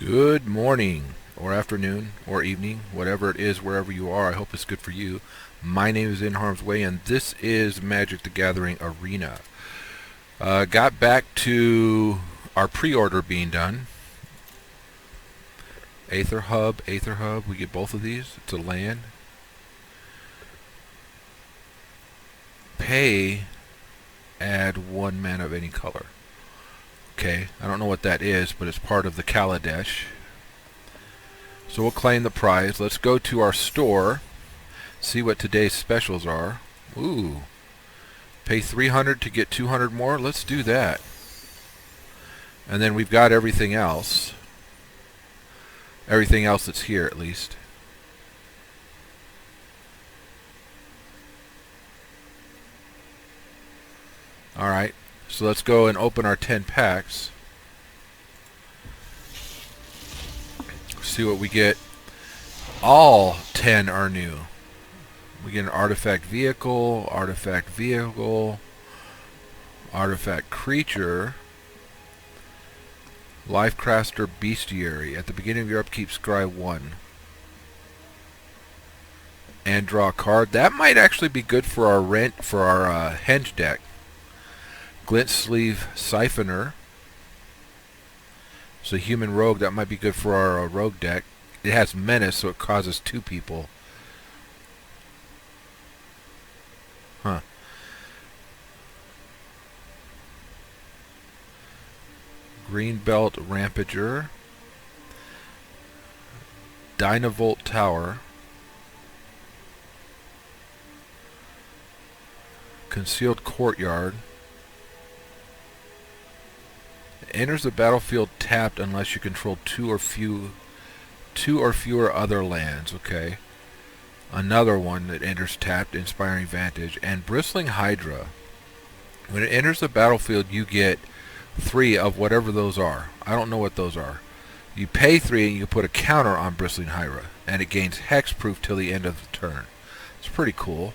Good morning, or afternoon, or evening, whatever it is, wherever you are. I hope it's good for you. My name is NHarmzWay, and this is Magic the Gathering Arena. Got back to our pre-order being done. Aether Hub. We get both of these. It's a land. Pay, add 1 mana of any color. Okay, I don't know what that is, but it's part of the calibrating. So we'll claim the prize. Let's go to our store, see what today's specials are. Ooh, pay 300 to get 200 more. Let's do that. And then we've got everything else. Everything else that's here, at least. Alright, so let's go and open our 10 packs. See what we get. All 10 are new. We get an artifact vehicle, artifact creature, Lifecraster bestiary. At the beginning of your upkeep, scry 1. And draw a card. That might actually be good for our henge deck. Glint Sleeve Siphoner. So human rogue, that might be good for our rogue deck. It has menace, so it causes 2 people. Huh. Greenbelt Rampager. Dynavolt Tower. Concealed Courtyard. Enters the battlefield tapped unless you control 2 or fewer other lands. Okay. Another one that enters tapped, Inspiring Vantage. And Bristling Hydra. When it enters the battlefield, you get 3 of whatever those are. I don't know what those are. You pay 3 and you put a counter on Bristling Hydra. And it gains hexproof till the end of the turn. It's pretty cool.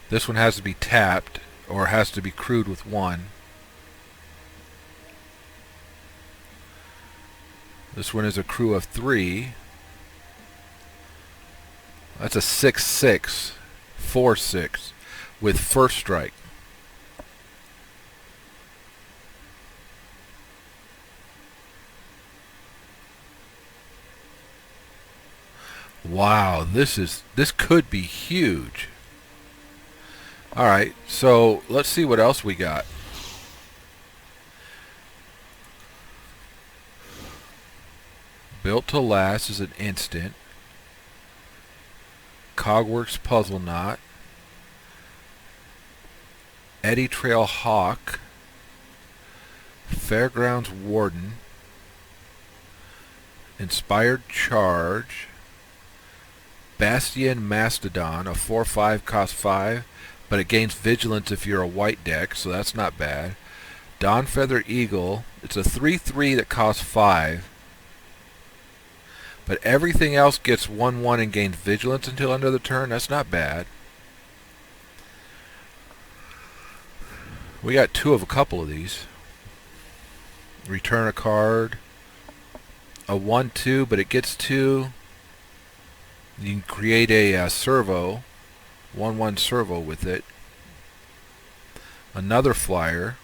This one has to be tapped, or has to be crewed with 1. This one is a crew of 3. That's a 6/6, 4/6 with first strike. Wow, this could be huge. Alright, so let's see what else we got. Built to Last is an instant. Cogworks Puzzle Knot. Eddy Trail Hawk. Fairgrounds Warden. Inspired Charge. Bastion Mastodon, a 4/5, cost 5. But it gains vigilance if you're a white deck, so that's not bad. Dawnfeather Eagle. It's a 3/3 that costs 5. But everything else gets 1/1 and gains vigilance until end of the turn. That's not bad. We got 2 of a couple of these. Return a card. A 1/2, but it gets 2. You can create a servo. 1/1 servo with it. Another flyer.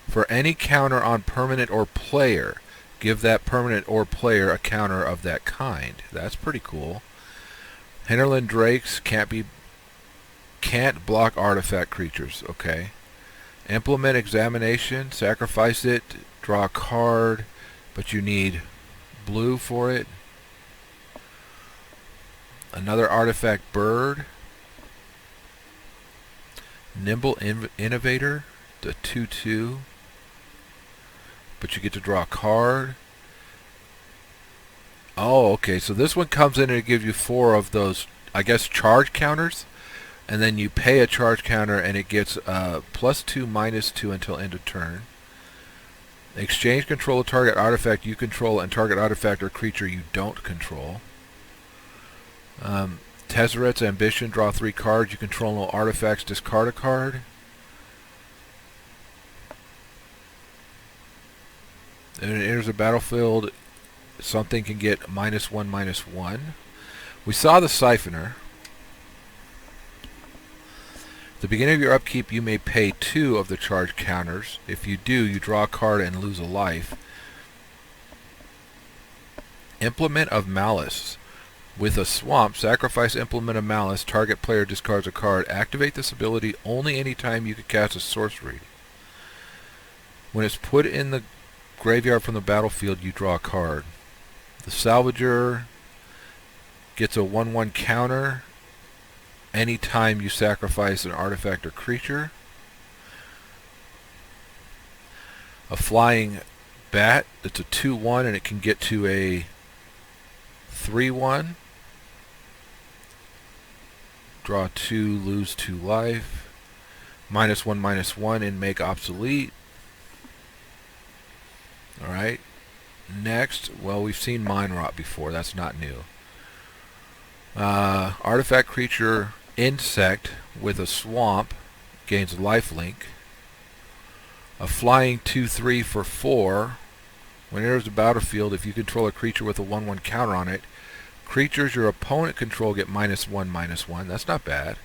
For any counter on permanent or player, give that permanent or player a counter of that kind. That's pretty cool. Hinterland Drakes can't block artifact creatures. Okay. Implement Examination. Sacrifice it. Draw a card. But you need blue for it. Another artifact bird. Nimble Innovator. The 2/2. But you get to draw a card. Oh, okay. So this one comes in and it gives you 4 of those, I guess, charge counters. And then you pay a charge counter and it gets +2, -2 until end of turn. Exchange control of target artifact you control and target artifact or creature you don't control. Tezzeret's Ambition, draw 3 cards. You control no artifacts, discard a card. And it enters the battlefield. Something can get -1/-1. We saw the Siphoner. At the beginning of your upkeep, you may pay 2 of the charge counters. If you do, you draw a card and lose a life. Implement of Malice. With a swamp, sacrifice Implement of Malice. Target player discards a card. Activate this ability only anytime you can cast a sorcery. When it's put in the graveyard from the battlefield, you draw a card. The Salvager gets a 1/1 counter anytime you sacrifice an artifact or creature. A Flying Bat, it's a 2/1 and it can get to a 3/1. Draw 2, lose 2 life. -1/-1 and make obsolete. Alright. Next, well, we've seen Mind Rot before. That's not new. Artifact creature Insect with a swamp gains lifelink. A flying 2/3 for 4. When it enters the battlefield, if you control a creature with a 1/1 counter on it, creatures your opponent control get -1/-1. That's not bad.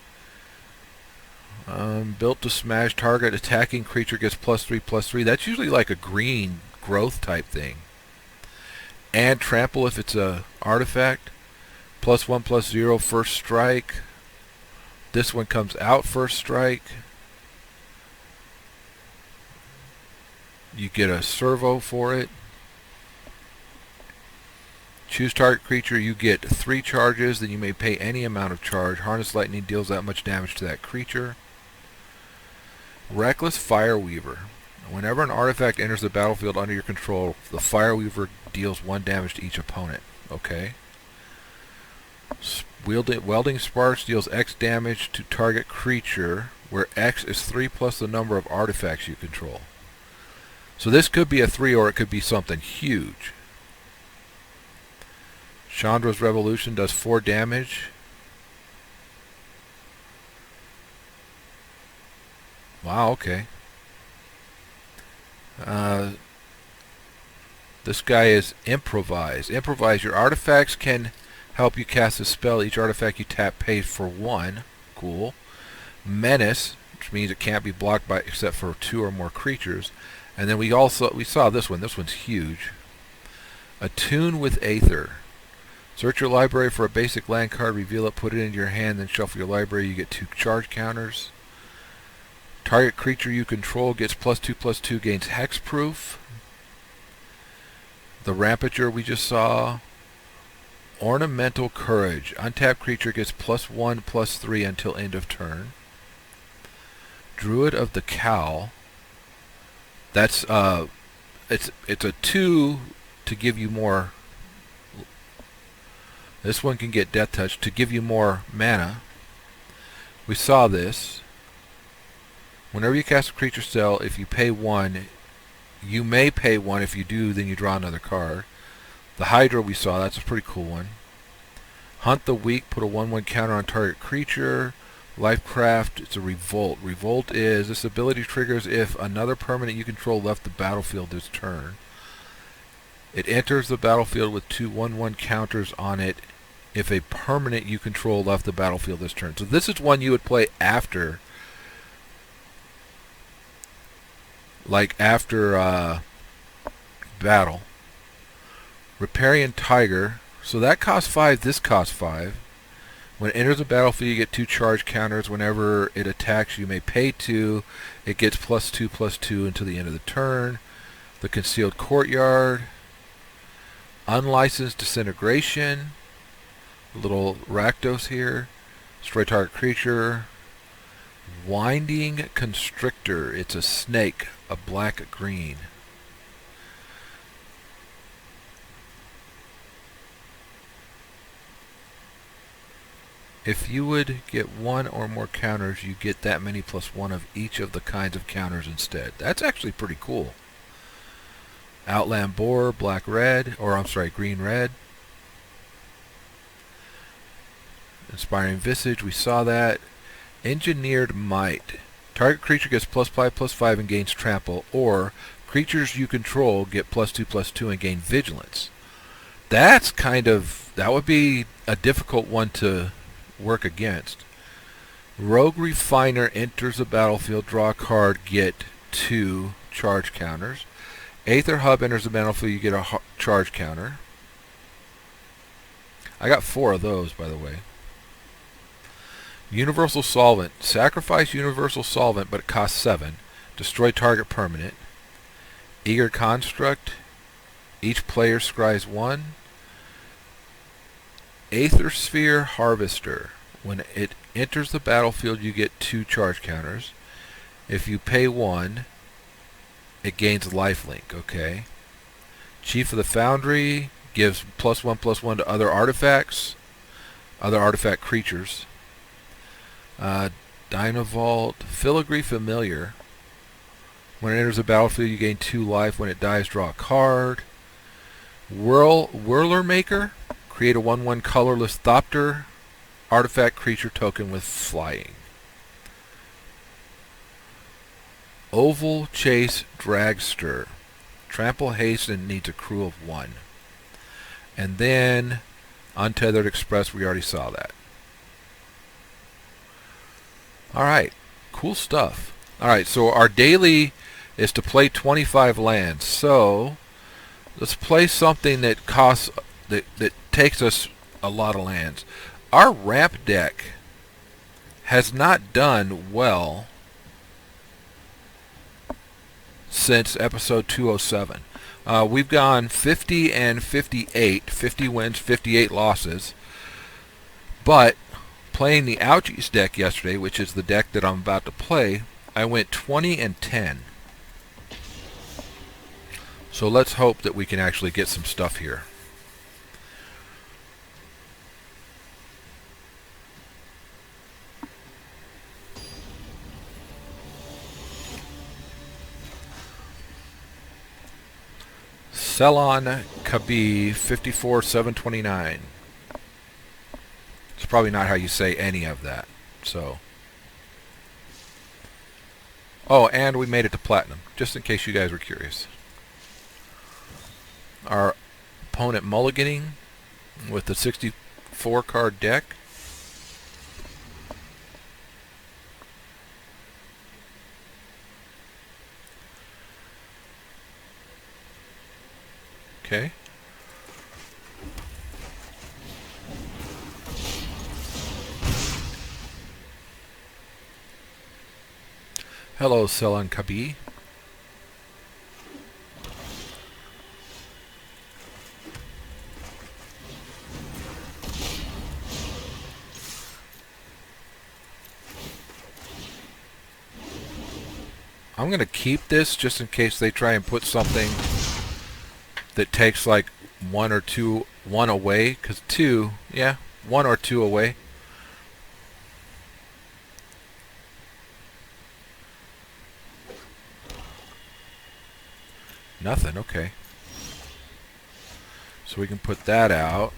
Built to smash, target attacking creature gets +3/+3. That's usually like a green growth type thing. And trample if it's a artifact. +1/+0 first strike. This one comes out first strike. You get a servo for it. Choose target creature, you get 3 charges, then you may pay any amount of charge. Harness Lightning deals that much damage to that creature. Reckless Fireweaver. Whenever an artifact enters the battlefield under your control, the Fireweaver deals 1 damage to each opponent. Okay. Welding Sparks deals X damage to target creature, where X is 3 plus the number of artifacts you control. So this could be a 3 or it could be something huge. Chandra's Revolution does 4 damage. Wow, okay. This guy is Improvise. Improvise. Your artifacts can help you cast a spell. Each artifact you tap pays for 1. Cool. Menace, which means it can't be blocked by except for 2 or more creatures. And then we saw this one. This one's huge. Attune with Aether. Search your library for a basic land card, reveal it, put it into your hand, then shuffle your library. You get 2 charge counters. Target creature you control gets +2/+2, gains hexproof. The Rampager we just saw. Ornamental Courage. Untapped creature gets +1/+3 until end of turn. Druid of the Cowl. That's it's a 2 to give you more. This one can get Death Touch to give you more mana. We saw this. Whenever you cast a creature spell, if you pay 1, you may pay 1. If you do, then you draw another card. The Hydra we saw, that's a pretty cool one. Hunt the Weak, put a 1/1 counter on target creature. Lifecraft, it's a Revolt. Revolt is, this ability triggers if another permanent you control left the battlefield this turn. It enters the battlefield with 2 1/1 counters on it if a permanent you control left the battlefield this turn. So this is one you would play after, like after battle. Riparian Tiger. So that costs 5, this costs 5. When it enters the battlefield, you get 2 charge counters. Whenever it attacks, you may pay 2. It gets +2/+2 until the end of the turn. The Concealed Courtyard. Unlicensed Disintegration. A little Rakdos here. Destroy target creature. Winding Constrictor. It's a snake, a black-green. If you would get 1 or more counters, you get that many +1 of each of the kinds of counters instead. That's actually pretty cool. Outland Boar, black-red, or I'm sorry, green-red. Inspiring Visage, we saw that. Engineered Might. Target creature gets +5/+5 and gains trample, or creatures you control get +2/+2 and gain vigilance. That would be a difficult one to work against. Rogue Refiner enters the battlefield, draw a card, get 2 charge counters. Aether Hub enters the battlefield, you get a charge counter. I got 4 of those, by the way. Universal Solvent. Sacrifice Universal Solvent, but it costs 7. Destroy target permanent. Eager Construct. Each player scries 1. Aether Sphere Harvester. When it enters the battlefield, you get 2 charge counters. If you pay 1, it gains lifelink. Okay. Chief of the Foundry gives +1/+1 to other artifacts, other artifact creatures. Dynavolt, Filigree Familiar. When it enters the battlefield, you gain 2 life. When it dies, draw a card. Whirler Maker. Create a 1/1 colorless Thopter artifact creature token with flying. Oval Chase Dragster. Trample, haste, and needs a crew of 1. And then Untethered Express, we already saw that. Alright, cool stuff. Alright, so our daily is to play 25 lands. So let's play something that costs that takes us a lot of lands. Our ramp deck has not done well since episode 207. We've gone 50 and 58, 50 wins, 58 losses. But playing the Ouchies deck yesterday, which is the deck that I'm about to play, I went 20 and 10. So let's hope that we can actually get some stuff here. Celon Kabi 54,729. It's probably not how you say any of that. So. Oh, and we made it to platinum, just in case you guys were curious. Our opponent mulliganing with the 64 card deck. Okay. Hello, Celon Kabi. I'm going to keep this just in case they try and put something that takes like 1 or 2, 1 away, because 2, yeah, 1 or 2 away. Nothing, okay. So we can put that out.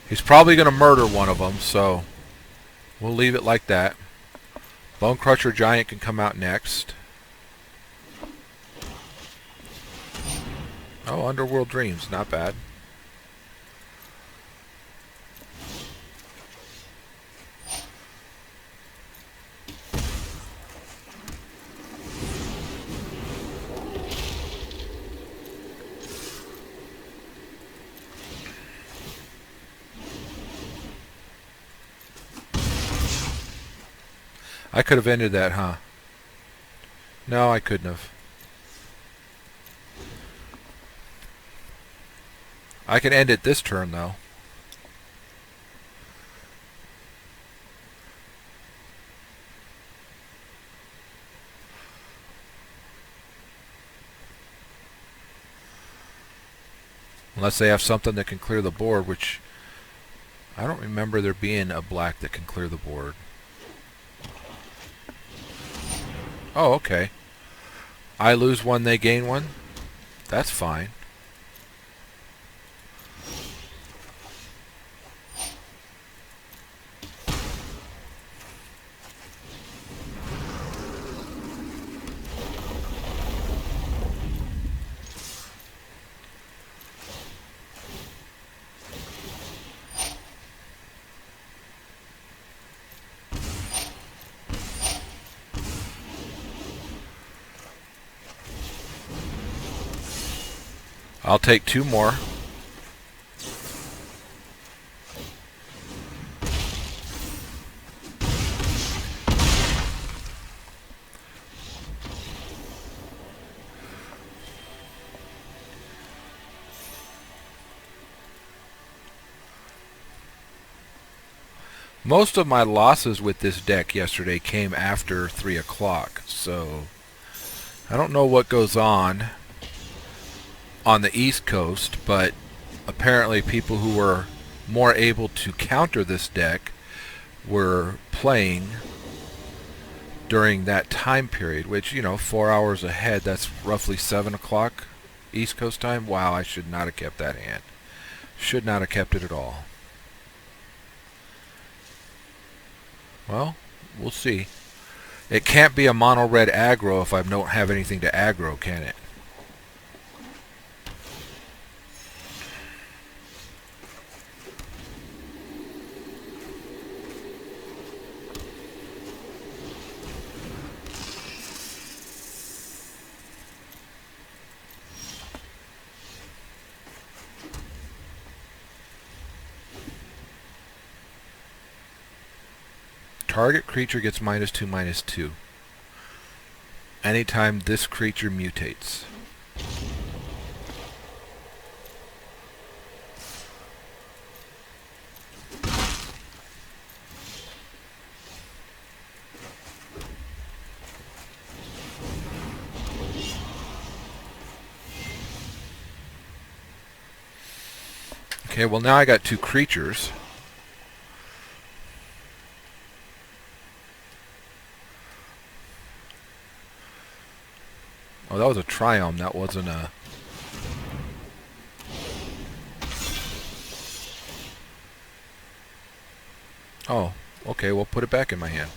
He's probably going to murder one of them, so we'll leave it like that. Bone Crusher Giant can come out next. Oh, Underworld Dreams, not bad. I could have ended that, huh? No, I couldn't have. I can end it this turn, though. Unless they have something that can clear the board, which I don't remember there being a black that can clear the board. Oh, okay. I lose one, they gain one? That's fine. I'll take 2 more. Most of my losses with this deck yesterday came after 3 o'clock, so I don't know what goes on the East Coast, but apparently people who were more able to counter this deck were playing during that time period, which, 4 hours ahead, that's roughly 7 o'clock East Coast time. Wow, I should not have kept that hand. Should not have kept it at all. Well, we'll see. It can't be a mono red aggro if I don't have anything to aggro, can it? Target creature gets -2/-2 anytime this creature mutates. Okay, well now I got 2 creatures. Oh, that was a Triumph. That wasn't a... Oh, okay, we'll put it back in my hand.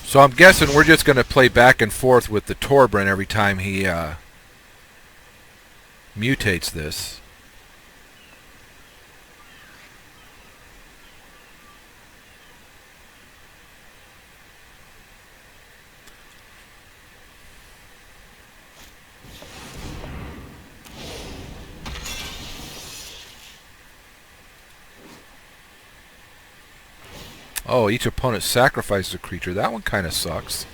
So I'm guessing we're just going to play back and forth with the Torbran every time he mutates this. Oh, each opponent sacrifices a creature. That one kind of sucks.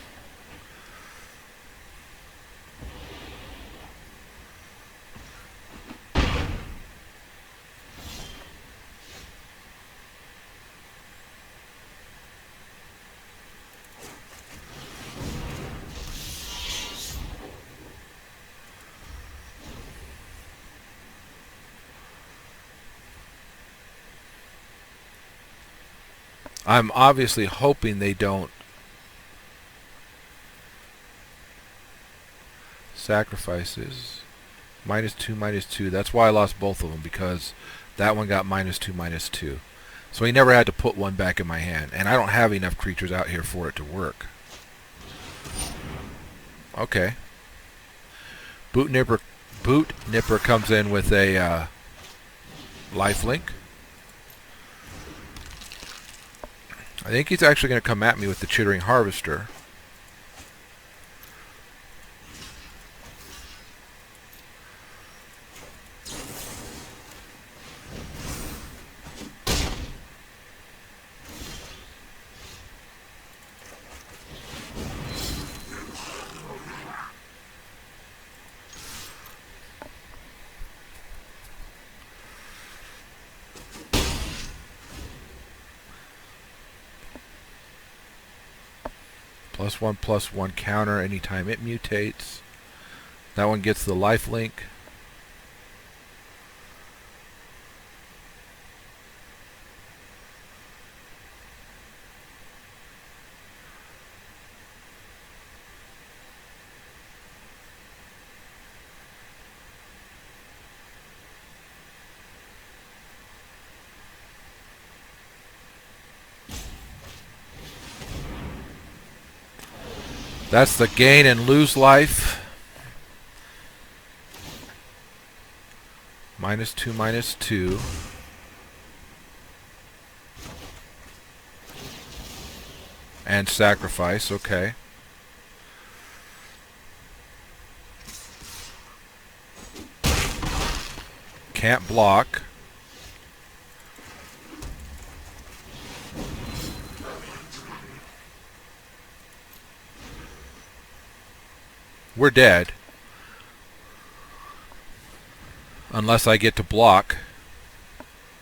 I'm obviously hoping they don't sacrifices. -2/-2. That's why I lost both of them, because that one got -2/-2. So he never had to put one back in my hand. And I don't have enough creatures out here for it to work. Okay. Boot Nipper comes in with a lifelink. I think he's actually going to come at me with the Chittering Harvester. +1/+1 counter anytime it mutates. That one gets the life link. That's the gain and lose life. -2, -2. And sacrifice, okay. Can't block. We're dead. Unless I get to block,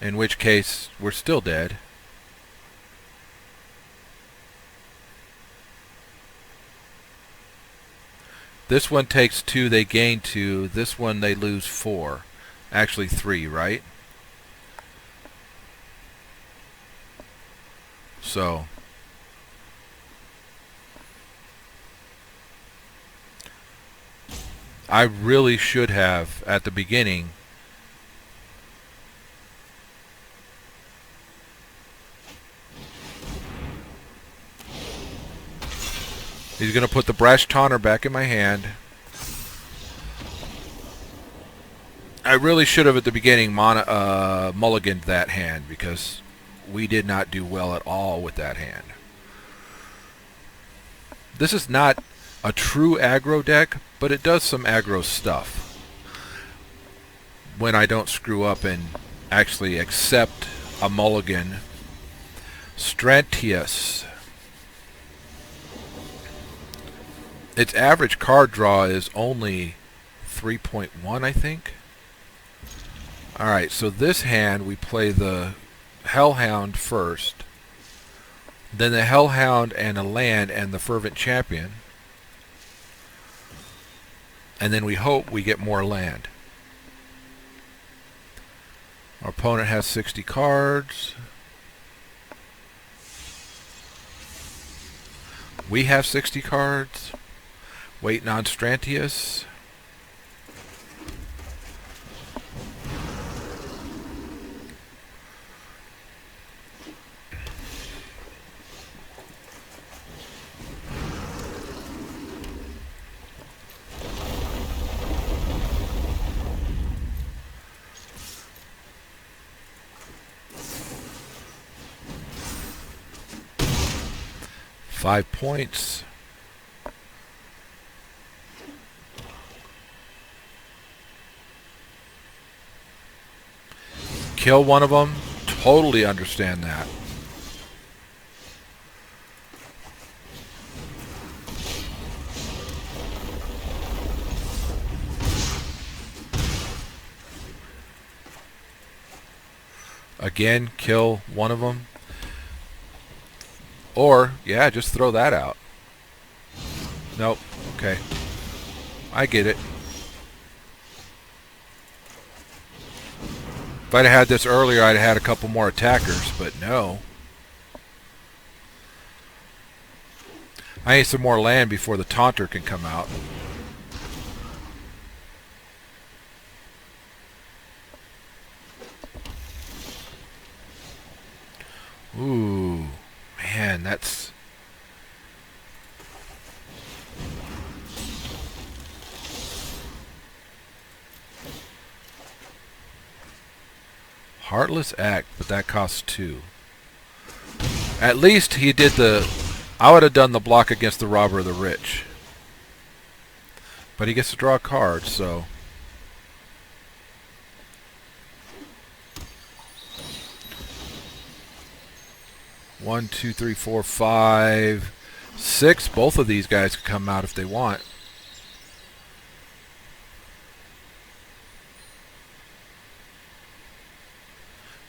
in which case we're still dead. This one takes 2, they gain 2. This one they lose 4. Actually 3, right? So I really should have, at the beginning, he's going to put the brash taunter back in my hand. I really should have, at the beginning, mulliganed that hand, because we did not do well at all with that hand. This is not a true aggro deck, but it does some aggro stuff when I don't screw up and actually accept a mulligan. Strantius. Its average card draw is only 3.1, I think. Alright, so this hand we play the Hellhound first, then the Hellhound and a land and the Fervent Champion, and then we hope we get more land. Our opponent has 60 cards. We have 60 cards. Waiting on Strantius. Five points. Kill one of them. Totally understand that. Again, kill one of them. Or, yeah, just throw that out. Nope. Okay. I get it. If I'd have had this earlier, I'd have had a couple more attackers, but no. I need some more land before the Taunter can come out. Ooh. Man, that's... Heartless Act, but that costs 2. At least he did the... I would have done the block against the Robber of the Rich. But he gets to draw a card, so... One, two, three, four, five, 6. Both of these guys could come out if they want.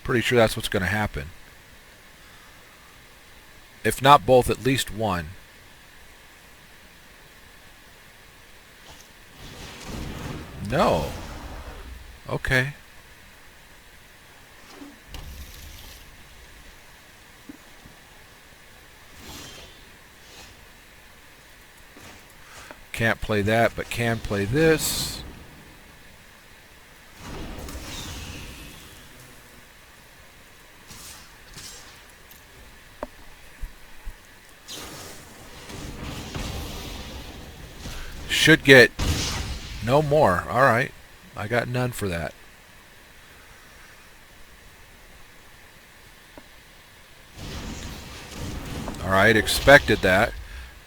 Pretty sure that's what's going to happen. If not both, at least one. No. Okay. Can't play that, but can play this. Should get no more. Alright. I got none for that. Alright, expected that.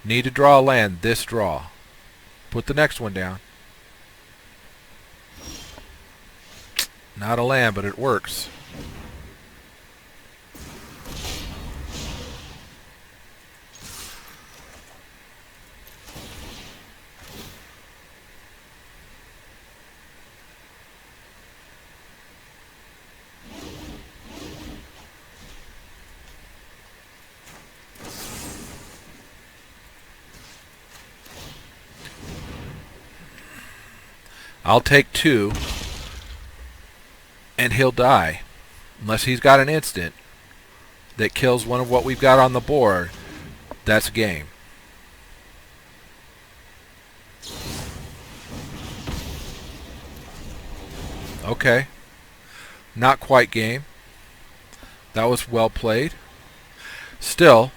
Need to draw a land. This draw. Put the next one down. Not a land, but it works. I'll take 2, and he'll die. Unless he's got an instant that kills one of what we've got on the board. That's game. Okay. Not quite game. That was well played. Still,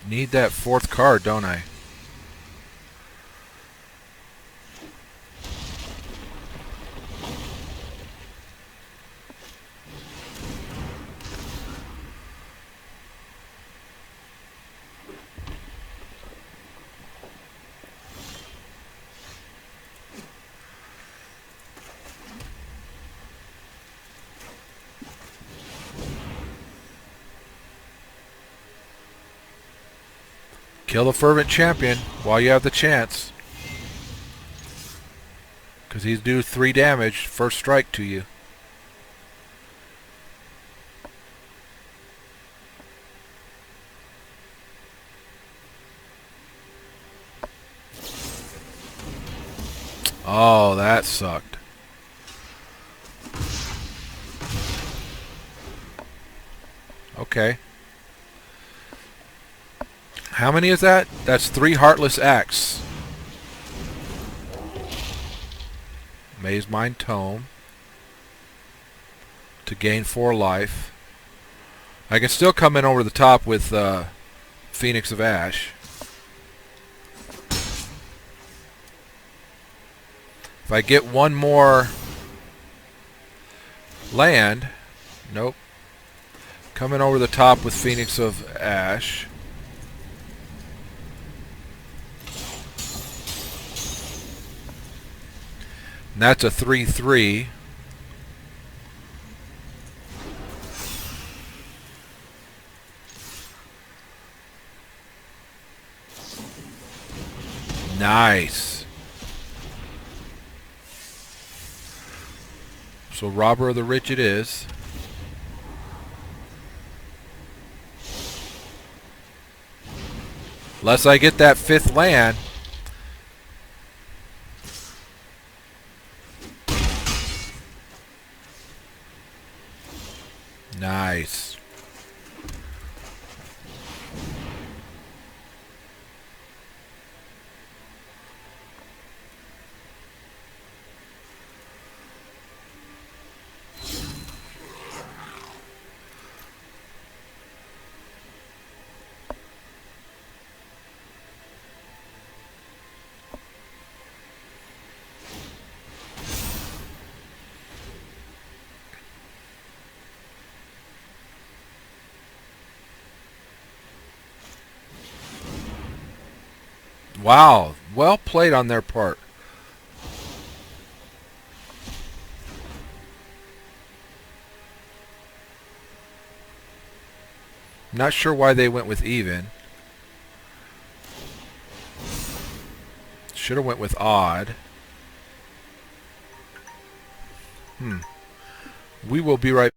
need that 4th card, don't I? Kill the Fervent Champion while you have the chance. Because he's due 3 damage, first strike to you. Oh, that sucked. Okay. How many is that? That's 3 Heartless Acts. Maze Mind Tome. To gain 4 life. I can still come in over the top with Phoenix of Ash. If I get one more land... Nope. Coming over the top with Phoenix of Ash. And that's a 3/3. Nice. So Robber of the Rich it is. Unless I get that 5th land. Nice. Wow, well played on their part. Not sure why they went with even. Should have went with odd. We will be right